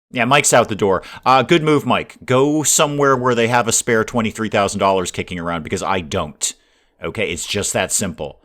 Yeah, Mike's out the door. Good move, Mike. Go somewhere where they have a spare $23,000 kicking around because I don't. Okay, it's just that simple.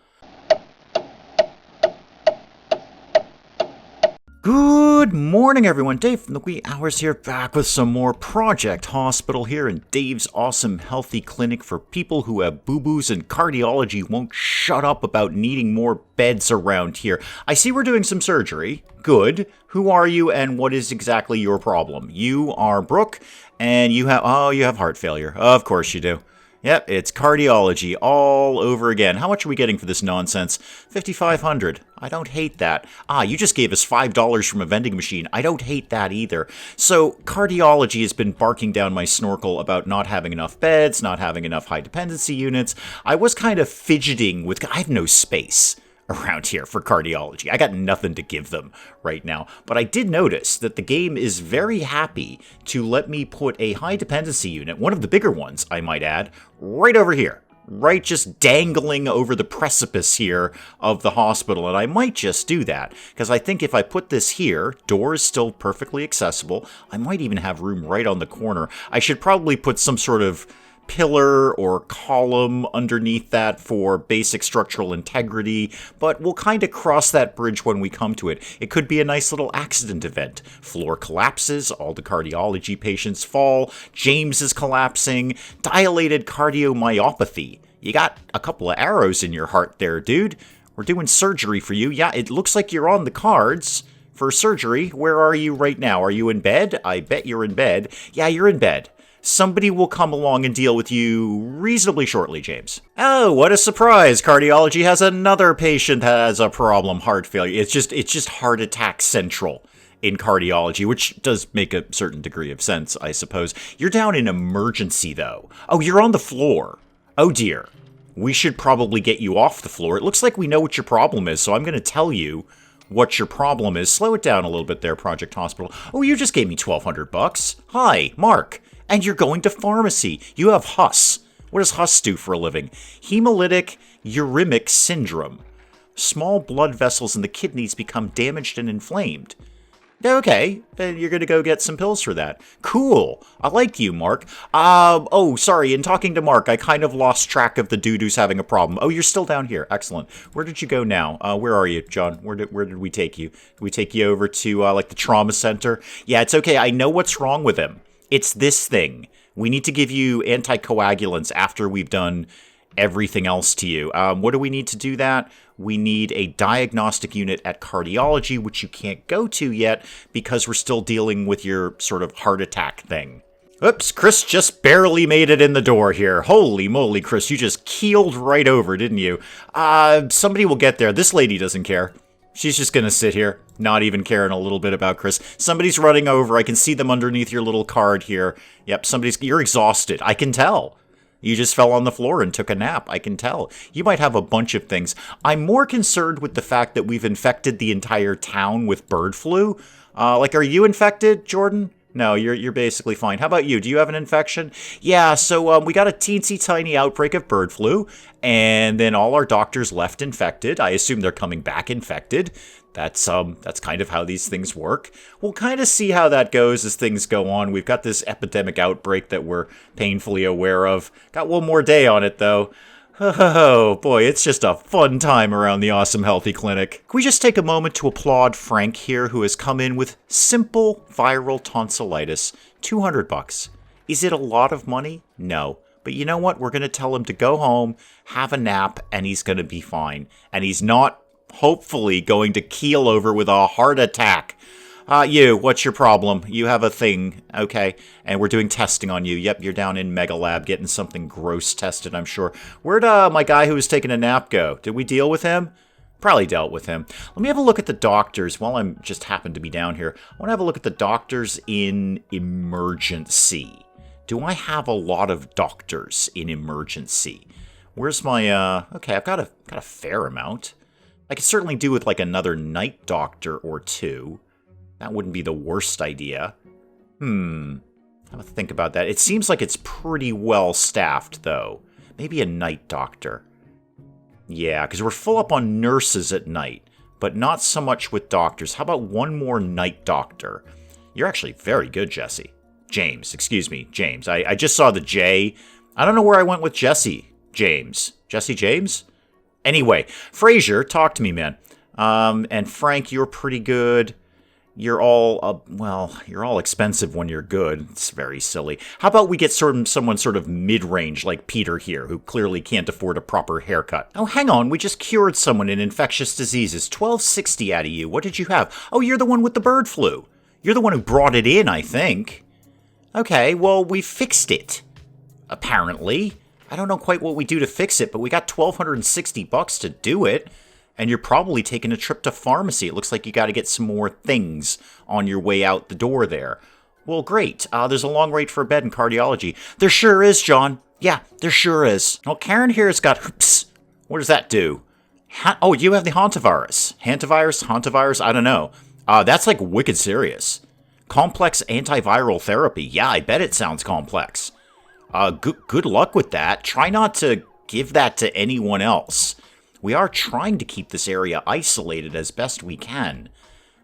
Good morning, everyone. Dave from the wee hours here, back with some more Project Hospital here in Dave's awesome healthy clinic for people who have boo-boos, and cardiology won't shut up about needing more beds around here. I see we're doing some surgery. Good. Who are you and what is exactly your problem? You are Brooke, and you have heart failure. Of course you do. Yep, it's cardiology all over again. How much are we getting for this nonsense? $5,500. I don't hate that. You just gave us $5 from a vending machine. I don't hate that either. So, cardiology has been barking down my snorkel about not having enough beds, not having enough high dependency units. I was kind of fidgeting with, I have no space around here for cardiology. I got nothing to give them right now. But I did notice that the game is very happy to let me put a high dependency unit, one of the bigger ones, I might add, right over here. Right, just dangling over the precipice here of the hospital. And I might just do that, because I think if I put this here, door is still perfectly accessible. I might even have room right on the corner. I should probably put some sort of pillar or column underneath that for basic structural integrity, but we'll kind of cross that bridge when we come to it. It could be a nice little accident event. Floor collapses, all the cardiology patients fall, James is collapsing, dilated cardiomyopathy. You got a couple of arrows in your heart there, dude. We're doing surgery for you. Yeah, it looks like you're on the cards for surgery. Where are you right now? Are you in bed? I bet you're in bed. Yeah, you're in bed. Somebody will come along and deal with you reasonably shortly, James. Oh, what a surprise. Cardiology has another patient that has a problem, heart failure. It's just heart attack central in cardiology, which does make a certain degree of sense, I suppose. You're down in emergency, though. Oh, you're on the floor. Oh, dear. We should probably get you off the floor. It looks like we know what your problem is, so I'm going to tell you what your problem is. Slow it down a little bit there, Project Hospital. Oh, you just gave me $1,200. Hi, Mark. And you're going to pharmacy. You have HUS. What does HUS do for a living? Hemolytic uremic syndrome. Small blood vessels in the kidneys become damaged and inflamed. Okay, then you're going to go get some pills for that. Cool. I like you, Mark. Sorry, in talking to Mark, I kind of lost track of the dude who's having a problem. Oh, you're still down here. Excellent. Where did you go now? Where are you, John? Where did we take you? Did we take you over to, the trauma center? Yeah, it's okay. I know what's wrong with him. It's this thing. We need to give you anticoagulants after we've done everything else to you. What do we need to do that? We need a diagnostic unit at cardiology, which you can't go to yet because we're still dealing with your sort of heart attack thing. Oops, Chris just barely made it in the door here. Holy moly, Chris, you just keeled right over, didn't you? Somebody will get there. This lady doesn't care. She's just going to sit here, not even caring a little bit about Chris. Somebody's running over. I can see them underneath your little card here. Yep, you're exhausted. I can tell. You just fell on the floor and took a nap. I can tell. You might have a bunch of things. I'm more concerned with the fact that we've infected the entire town with bird flu. Are you infected, Jordan? No, you're basically fine. How about you? Do you have an infection? Yeah, so we got a teensy tiny outbreak of bird flu, and then all our doctors left infected. I assume they're coming back infected. That's kind of how these things work. We'll kind of see how that goes as things go on. We've got this epidemic outbreak that we're painfully aware of. Got one more day on it, though. Oh, boy, it's just a fun time around the Awesome Healthy Clinic. Can we just take a moment to applaud Frank here, who has come in with simple viral tonsillitis, $200. Is it a lot of money? No. But you know what? We're going to tell him to go home, have a nap, and he's going to be fine. And he's not, hopefully, going to keel over with a heart attack. What's your problem? You have a thing, okay? And we're doing testing on you. Yep, you're down in Mega Lab getting something gross tested, I'm sure. Where'd my guy who was taking a nap go? Did we deal with him? Probably dealt with him. Let me have a look at the doctors while I'm just happened to be down here. I want to have a look at the doctors in emergency. Do I have a lot of doctors in emergency? Where's my, okay, I've got a fair amount. I could certainly do with another night doctor or two. That wouldn't be the worst idea. How to think about that. It seems like it's pretty well staffed, though. Maybe a night doctor. Yeah, because we're full up on nurses at night, but not so much with doctors. How about one more night doctor? You're actually very good, Jesse. James, excuse me, James. I just saw the J. I don't know where I went with Jesse James. Jesse James? Anyway, Frazier, talk to me, man. And Frank, you're pretty good. You're all, you're all expensive when you're good. It's very silly. How about we get someone sort of mid-range like Peter here, who clearly can't afford a proper haircut? Oh, hang on, we just cured someone in infectious diseases. $12.60 out of you. What did you have? Oh, you're the one with the bird flu. You're the one who brought it in, I think. Okay, well, we fixed it. Apparently. I don't know quite what we do to fix it, but we got $1,260 to do it. And you're probably taking a trip to pharmacy. It looks like you got to get some more things on your way out the door there. Well, great. There's a long wait for a bed in cardiology. There sure is, John. Yeah, there sure is. Well, Karen here has got hoops. What does that do? Oh, you have the hantavirus. Hantavirus? I don't know. That's like wicked serious. Complex antiviral therapy. Yeah, I bet it sounds complex. Good luck with that. Try not to give that to anyone else. We are trying to keep this area isolated as best we can.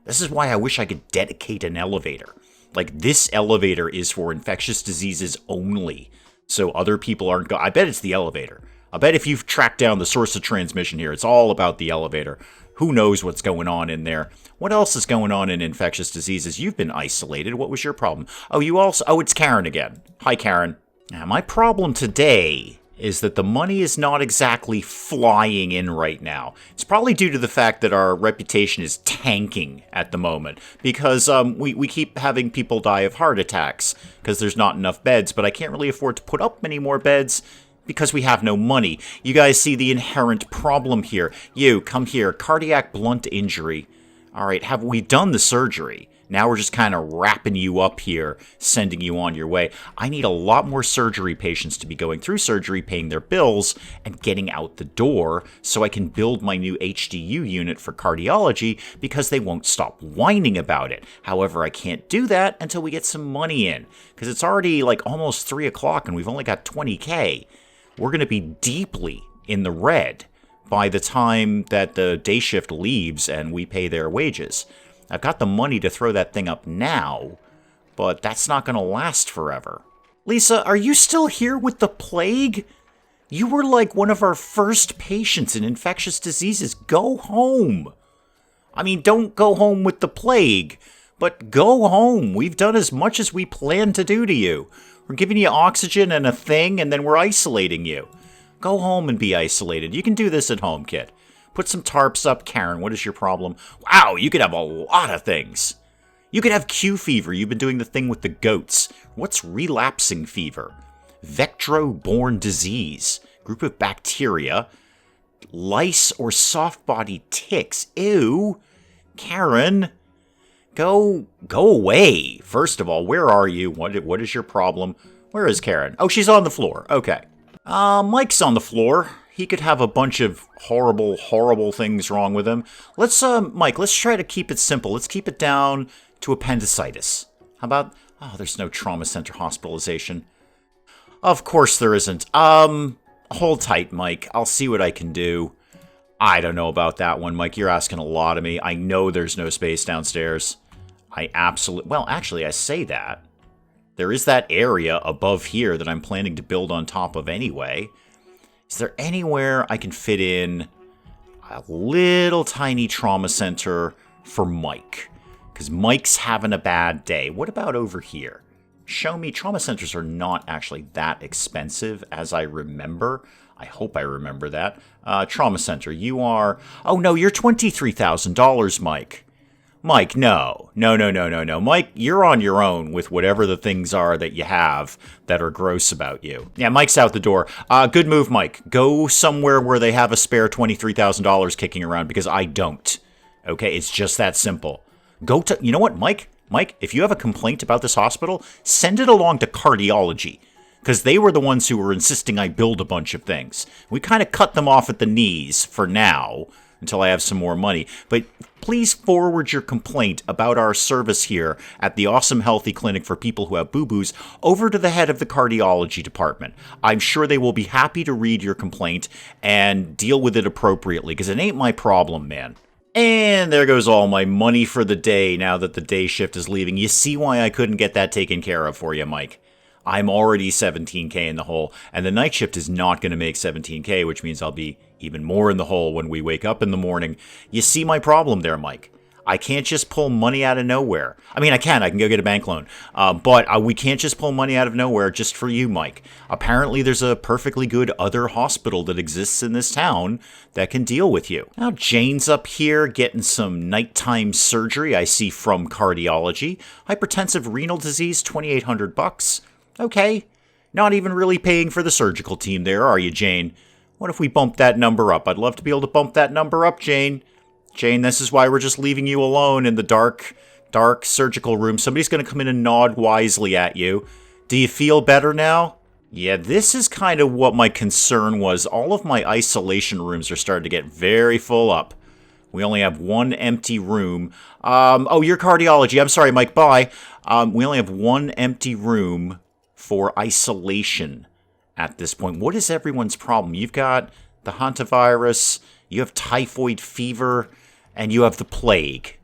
This is why I wish I could dedicate an elevator. Like, this elevator is for infectious diseases only, so other people aren't I bet it's the elevator. I bet if you've tracked down the source of transmission here, it's all about the elevator. Who knows what's going on in there? What else is going on in infectious diseases? You've been isolated. What was your problem? Oh, it's Karen again. Hi, Karen. Now, my problem today is that the money is not exactly flying in right now. It's probably due to the fact that our reputation is tanking at the moment, because we keep having people die of heart attacks because there's not enough beds, but I can't really afford to put up many more beds because we have no money. You guys see the inherent problem here. You, come here. Cardiac blunt injury. All right, have we done the surgery? Now we're just kind of wrapping you up here, sending you on your way. I need a lot more surgery patients to be going through surgery, paying their bills, and getting out the door so I can build my new HDU unit for cardiology because they won't stop whining about it. However, I can't do that until we get some money in because it's already like almost 3 o'clock and we've only got $20K. We're going to be deeply in the red by the time that the day shift leaves and we pay their wages. I've got the money to throw that thing up now, but that's not going to last forever. Lisa, are you still here with the plague? You were like one of our first patients in infectious diseases. Go home. I mean, don't go home with the plague, but go home. We've done as much as we planned to do to you. We're giving you oxygen and a thing, and then we're isolating you. Go home and be isolated. You can do this at home, kid. Put some tarps up. Karen, what is your problem? Wow, you could have a lot of things. You could have Q fever. You've been doing the thing with the goats. What's relapsing fever? Vectro-borne disease. Group of bacteria. Lice or soft-body ticks. Ew. Karen, go away. First of all, where are you? What is your problem? Where is Karen? Oh, she's on the floor. Okay. Mike's on the floor. He could have a bunch of horrible things wrong with him. Mike, let's try to keep it simple. Let's keep it down to appendicitis. How about, there's no trauma center hospitalization. Of course there isn't. Hold tight, Mike. I'll see what I can do. I don't know about that one, Mike. You're asking a lot of me. I know there's no space downstairs. Actually, I say that. There is that area above here that I'm planning to build on top of anyway. Is there anywhere I can fit in a little tiny trauma center for Mike? Because Mike's having a bad day. What about over here? Show me. Trauma centers are not actually that expensive as I remember. I hope I remember that. Trauma center, you are... Oh, no, you're $23,000, Mike. Mike, no. No. Mike, you're on your own with whatever the things are that you have that are gross about you. Yeah, Mike's out the door. Good move, Mike. Go somewhere where they have a spare $23,000 kicking around because I don't. Okay, it's just that simple. You know what, Mike? Mike, if you have a complaint about this hospital, send it along to Cardiology. Because they were the ones who were insisting I build a bunch of things. We kind of cut them off at the knees for now, until I have some more money. But please forward your complaint about our service here at the Awesome Healthy Clinic for people who have boo-boos over to the head of the cardiology department. I'm sure they will be happy to read your complaint and deal with it appropriately, because it ain't my problem, man. And there goes all my money for the day now that the day shift is leaving. You see why I couldn't get that taken care of for you, Mike. I'm already 17K in the hole, and the night shift is not going to make 17K, which means I'll be even more in the hole when we wake up in the morning. You see my problem there, Mike. I can't just pull money out of nowhere. I mean, I can go get a bank loan. But we can't just pull money out of nowhere just for you, Mike. Apparently, there's a perfectly good other hospital that exists in this town that can deal with you. Now, Jane's up here getting some nighttime surgery, I see, from Cardiology. Hypertensive renal disease, $2,800. Okay. Not even really paying for the surgical team there, are you, Jane? What if we bump that number up? I'd love to be able to bump that number up, Jane. Jane, this is why we're just leaving you alone in the dark surgical room. Somebody's going to come in and nod wisely at you. Do you feel better now? Yeah, this is kind of what my concern was. All of my isolation rooms are starting to get very full up. We only have one empty room. Oh, you're Cardiology. I'm sorry, Mike. Bye. We only have one empty room for isolation at this point. What is everyone's problem? You've got the hantavirus, you have typhoid fever, and you have the plague.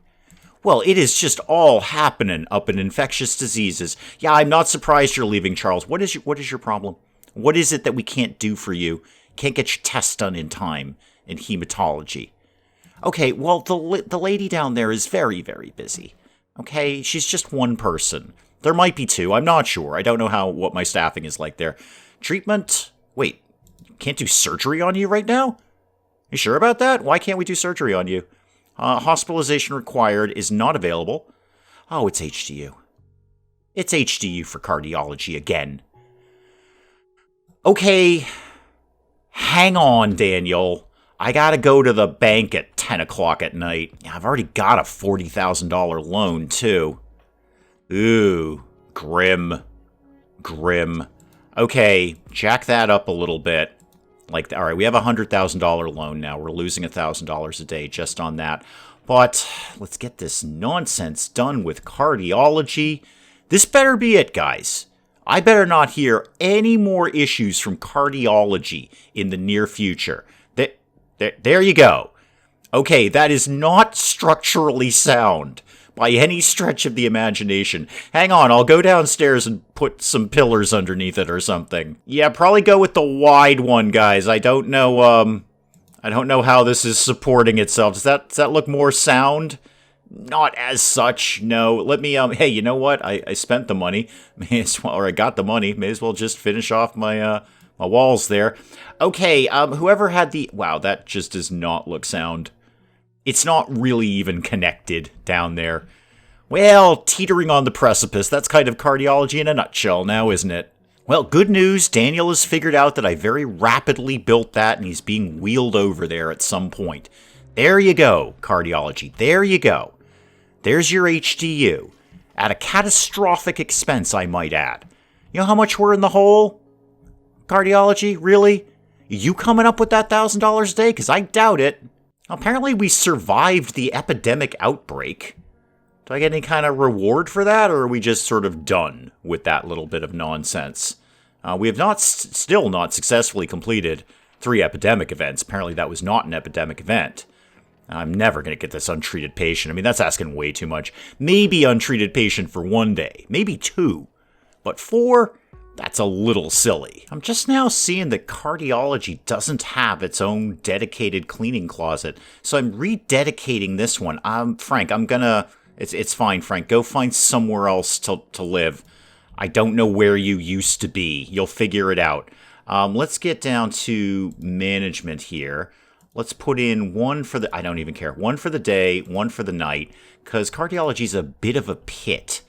Well, it is just all happening up in infectious diseases. Yeah, I'm not surprised you're leaving, Charles. What is your problem? What is it that we can't do for you? Can't get your test done in time in hematology. Okay, well, the lady down there is very, very busy. Okay, she's just one person. There might be two. I'm not sure. I don't know what my staffing is like there. Treatment? Wait, can't do surgery on you right now? You sure about that? Why can't we do surgery on you? Hospitalization required is not available. Oh, it's HDU. It's HDU for Cardiology again. Okay, hang on, Daniel. I gotta go to the bank at 10 o'clock at night. I've already got a $40,000 loan, too. Ooh, grim. Okay, jack that up a little bit. All right, we have a $100,000 loan now. We're losing $1,000 a day just on that. But let's get this nonsense done with Cardiology. This better be it, guys. I better not hear any more issues from Cardiology in the near future. There you go. Okay, that is not structurally sound by any stretch of the imagination. Hang on, I'll go downstairs and put some pillars underneath it or something. Yeah, probably go with the wide one, guys. I don't know how this is supporting itself. Does that look more sound? Not as such, no. Let me, hey, you know what? I spent the money. Or I got the money. May as well just finish off my walls there. Okay, whoever had the... Wow, that just does not look sound. It's not really even connected down there. Well, teetering on the precipice. That's kind of Cardiology in a nutshell now, isn't it? Well, good news. Daniel has figured out that I very rapidly built that, and he's being wheeled over there at some point. There you go, Cardiology. There you go. There's your HDU. At a catastrophic expense, I might add. You know how much we're in the hole? Cardiology? Really? You coming up with that $1,000 a day? Because I doubt it. Apparently we survived the epidemic outbreak. Do I get any kind of reward for that, or are we just sort of done with that little bit of nonsense? We have still not successfully completed 3 epidemic events. Apparently that was not an epidemic event. I'm never going to get this untreated patient. I mean, that's asking way too much. Maybe untreated patient for 1 day. Maybe 2. But 4? That's a little silly. I'm just now seeing that Cardiology doesn't have its own dedicated cleaning closet, so I'm rededicating this one. Frank, I'm gonna... It's fine, Frank. Go find somewhere else to live. I don't know where you used to be. You'll figure it out. Let's get down to management here. Let's put in 1 for the... I don't even care. 1 for the day, 1 for the night, because Cardiology's a bit of a pit.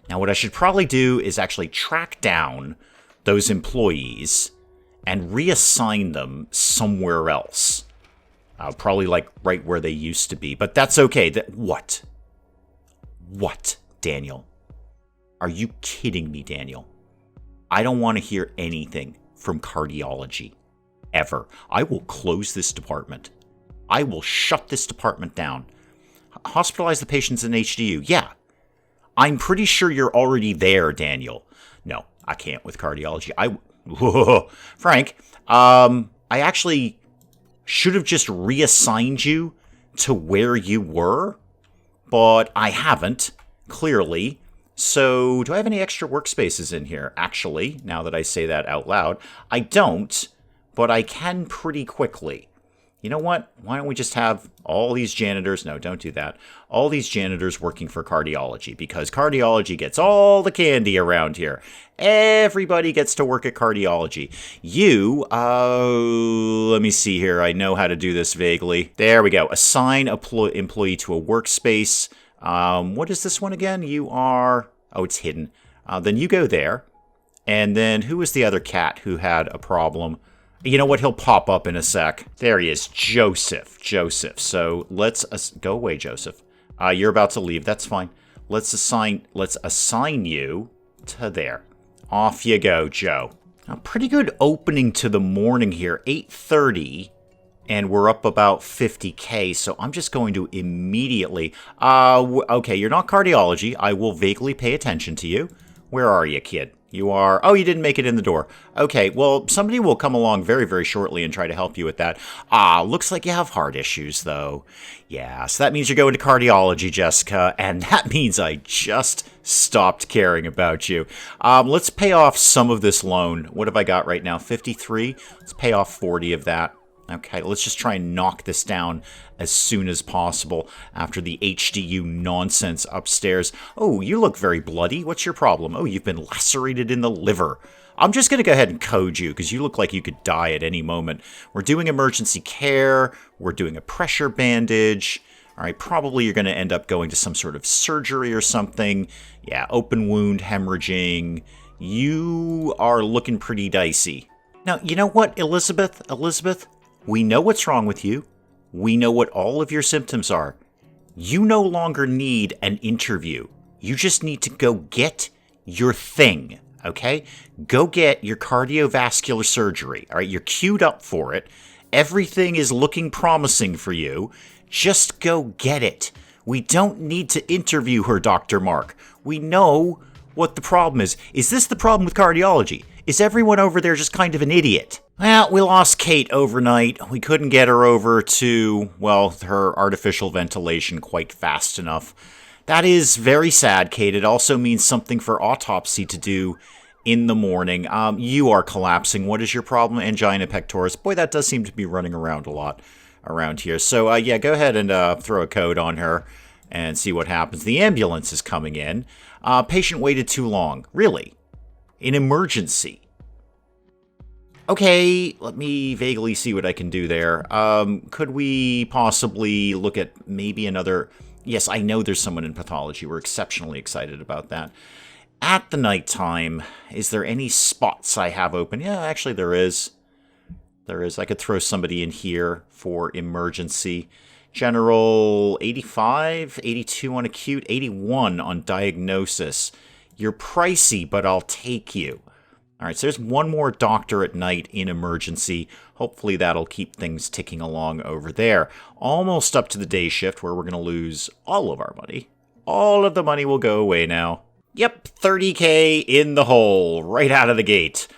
Now, what I should probably do is actually track down those employees and reassign them somewhere else. Probably like right where they used to be, but that's okay. What? What, Daniel? Are you kidding me, Daniel? I don't want to hear anything from Cardiology. Ever. I will close this department. I will shut this department down. Hospitalize the patients in HDU. Yeah. I'm pretty sure you're already there, Daniel. No, I can't with Cardiology. Frank, I actually should have just reassigned you to where you were, but I haven't, clearly. So do I have any extra workspaces in here? Actually, now that I say that out loud, I don't, but I can pretty quickly. You know what? Why don't we just have all these janitors? No, don't do that. All these janitors working for cardiology, because cardiology gets all the candy around here. Everybody gets to work at cardiology. You, let me see here. I know how to do this vaguely. There we go. Assign employee to a workspace. What is this one again? You are... Oh, it's hidden. Then you go there. And then who was the other cat who had a problem? You know what? He'll pop up in a sec. There he is. Joseph. So let's... go away, Joseph. You're about to leave. That's fine. Let's assign you to there. Off you go, Joe. A pretty good opening to the morning here. 8:30. And we're up about 50K, so I'm just going to immediately... okay, you're not cardiology. I will vaguely pay attention to you. Where are you, kid? You are... Oh, you didn't make it in the door. Okay, well, somebody will come along very, very shortly and try to help you with that. Looks like you have heart issues, though. Yeah, so that means you're going to cardiology, Jessica, and that means I just stopped caring about you. Let's pay off some of this loan. What have I got right now? 53? Let's pay off 40 of that. Okay, let's just try and knock this down as soon as possible after the HDU nonsense upstairs. Oh, you look very bloody. What's your problem? Oh, you've been lacerated in the liver. I'm just going to go ahead and code you because you look like you could die at any moment. We're doing emergency care. We're doing a pressure bandage. All right, probably you're going to end up going to some sort of surgery or something. Yeah, open wound, hemorrhaging. You are looking pretty dicey. Now, you know what, Elizabeth? We know what's wrong with you. We know what all of your symptoms are. You no longer need an interview. You just need to go get your thing, okay? Go get your cardiovascular surgery, all right? You're queued up for it. Everything is looking promising for you. Just go get it. We don't need to interview her, Dr. Mark. We know what the problem is. Is this the problem with cardiology? Is everyone over there just kind of an idiot? Well, we lost Kate overnight. We couldn't get her over to, well, her artificial ventilation quite fast enough. That is very sad, Kate. It also means something for autopsy to do in the morning. You are collapsing. What is your problem? Angina pectoris. Boy, that does seem to be running around a lot around here. So, yeah, go ahead and throw a code on her and see what happens. The ambulance is coming in. Patient waited too long. Really? An emergency. Okay, let me vaguely see what I can do there. Could we possibly look at maybe another... Yes, I know there's someone in pathology. We're exceptionally excited about that. At the nighttime, is there any spots I have open? Yeah, actually there is. There is. I could throw somebody in here for emergency. General 85, 82 on acute, 81 on diagnosis. You're pricey, but I'll take you. All right, so there's one more doctor at night in emergency. Hopefully that'll keep things ticking along over there. Almost up to the day shift where we're going to lose all of our money. All of the money will go away now. Yep, 30K in the hole, right out of the gate.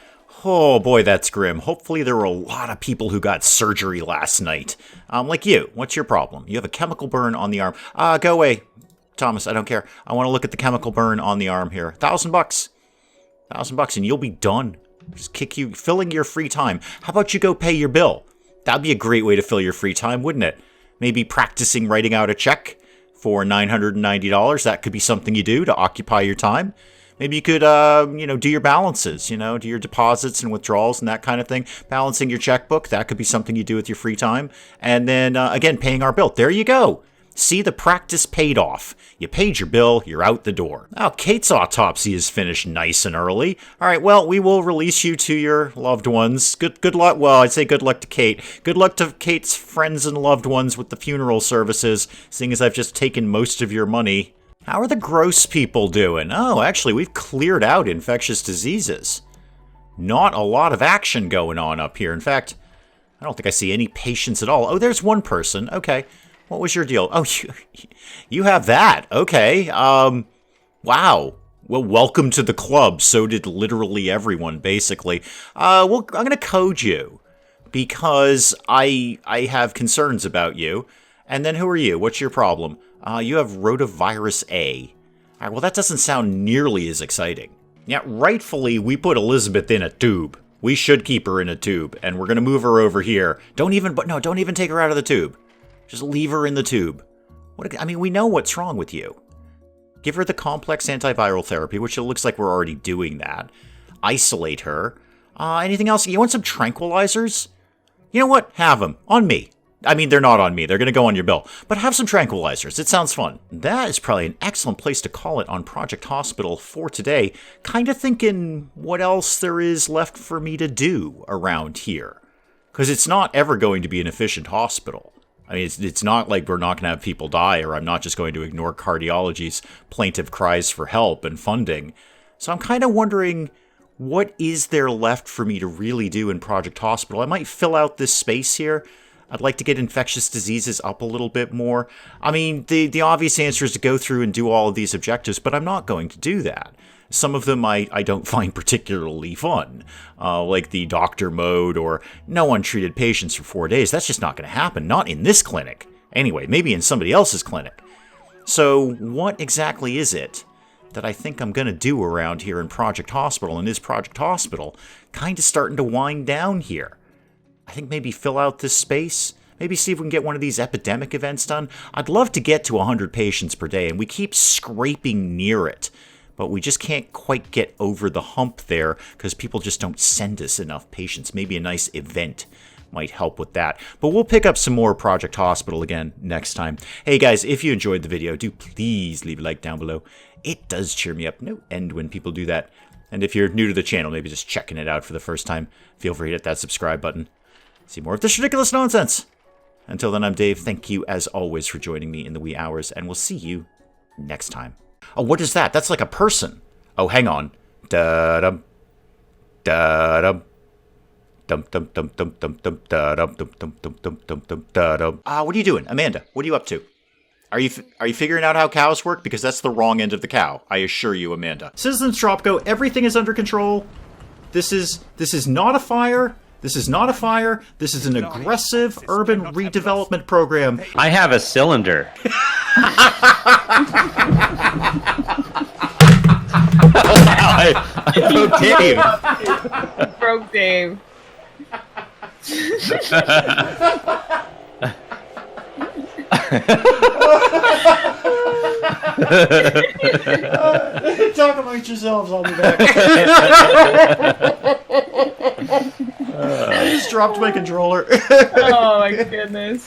Oh boy, that's grim. Hopefully there were a lot of people who got surgery last night. Like you. What's your problem? You have a chemical burn on the arm. Go away, Thomas. I don't care. I want to look at the chemical burn on the arm here. $1,000. $1,000 and you'll be done. Just kick you, filling your free time. How about you go pay your bill? That'd be a great way to fill your free time, wouldn't it? Maybe practicing writing out a check for $990. That could be something you do to occupy your time. Maybe you could, do your balances, do your deposits and withdrawals and that kind of thing. Balancing your checkbook, that could be something you do with your free time. And then, again, paying our bill. There you go. See, the practice paid off. You paid your bill, you're out the door. Now, Kate's autopsy is finished nice and early. All right, well, we will release you to your loved ones. Good luck. Well, I'd say good luck to Kate. Good luck to Kate's friends and loved ones with the funeral services, seeing as I've just taken most of your money. How are the gross people doing? Oh, actually, we've cleared out infectious diseases. Not a lot of action going on up here. In fact, I don't think I see any patients at all. Oh, there's one person. Okay. What was your deal? Oh, you have that. Okay. Wow. Well, welcome to the club. So did literally everyone, basically. Well, I'm going to code you because I have concerns about you. And then who are you? What's your problem? You have rotavirus A. All right, well, that doesn't sound nearly as exciting. Yeah, rightfully, we put Elizabeth in a tube. We should keep her in a tube, and we're going to move her over here. Don't even take her out of the tube. Just leave her in the tube. We know what's wrong with you. Give her the complex antiviral therapy, which it looks like we're already doing that. Isolate her. Anything else? You want some tranquilizers? You know what? Have them. On me. They're not on me. They're going to go on your bill. But have some tranquilizers. It sounds fun. That is probably an excellent place to call it on Project Hospital for today. Kind of thinking what else there is left for me to do around here. Because it's not ever going to be an efficient hospital. It's not like we're not going to have people die, or I'm not just going to ignore cardiology's plaintive cries for help and funding. So I'm kind of wondering, what is there left for me to really do in Project Hospital? I might fill out this space here. I'd like to get infectious diseases up a little bit more. The obvious answer is to go through and do all of these objectives, but I'm not going to do that. Some of them I don't find particularly fun, like the doctor mode or no untreated patients for 4 days. That's just not going to happen, not in this clinic. Anyway, maybe in somebody else's clinic. So what exactly is it that I think I'm going to do around here in Project Hospital? And is Project Hospital kind of starting to wind down here? I think maybe fill out this space. Maybe see if we can get one of these epidemic events done. I'd love to get to 100 patients per day, and we keep scraping near it. But we just can't quite get over the hump there because people just don't send us enough patients. Maybe a nice event might help with that. But we'll pick up some more Project Hospital again next time. Hey guys, if you enjoyed the video, do please leave a like down below. It does cheer me up no end when people do that. And if you're new to the channel, maybe just checking it out for the first time, feel free to hit that subscribe button. See more of this ridiculous nonsense. Until then, I'm Dave. Thank you, as always, for joining me in the wee hours, and we'll see you next time. Oh, what is that? That's like a person. Oh, hang on. Da-dum. Da-dum. Dum-dum-dum-dum-dum-dum. Da-dum. Dum-dum-dum-dum-dum-dum. Da-dum. What are you doing? Amanda, what are you up to? Are you figuring out how cows work? Because that's the wrong end of the cow. I assure you, Amanda. Citizens Tropico, everything is under control. This is not a fire. This is not a fire. This is an aggressive urban redevelopment program. I have a cylinder. I broke Dave. Broke Dave. Talk amongst yourselves, I'll be back. I just dropped my controller. Oh my goodness.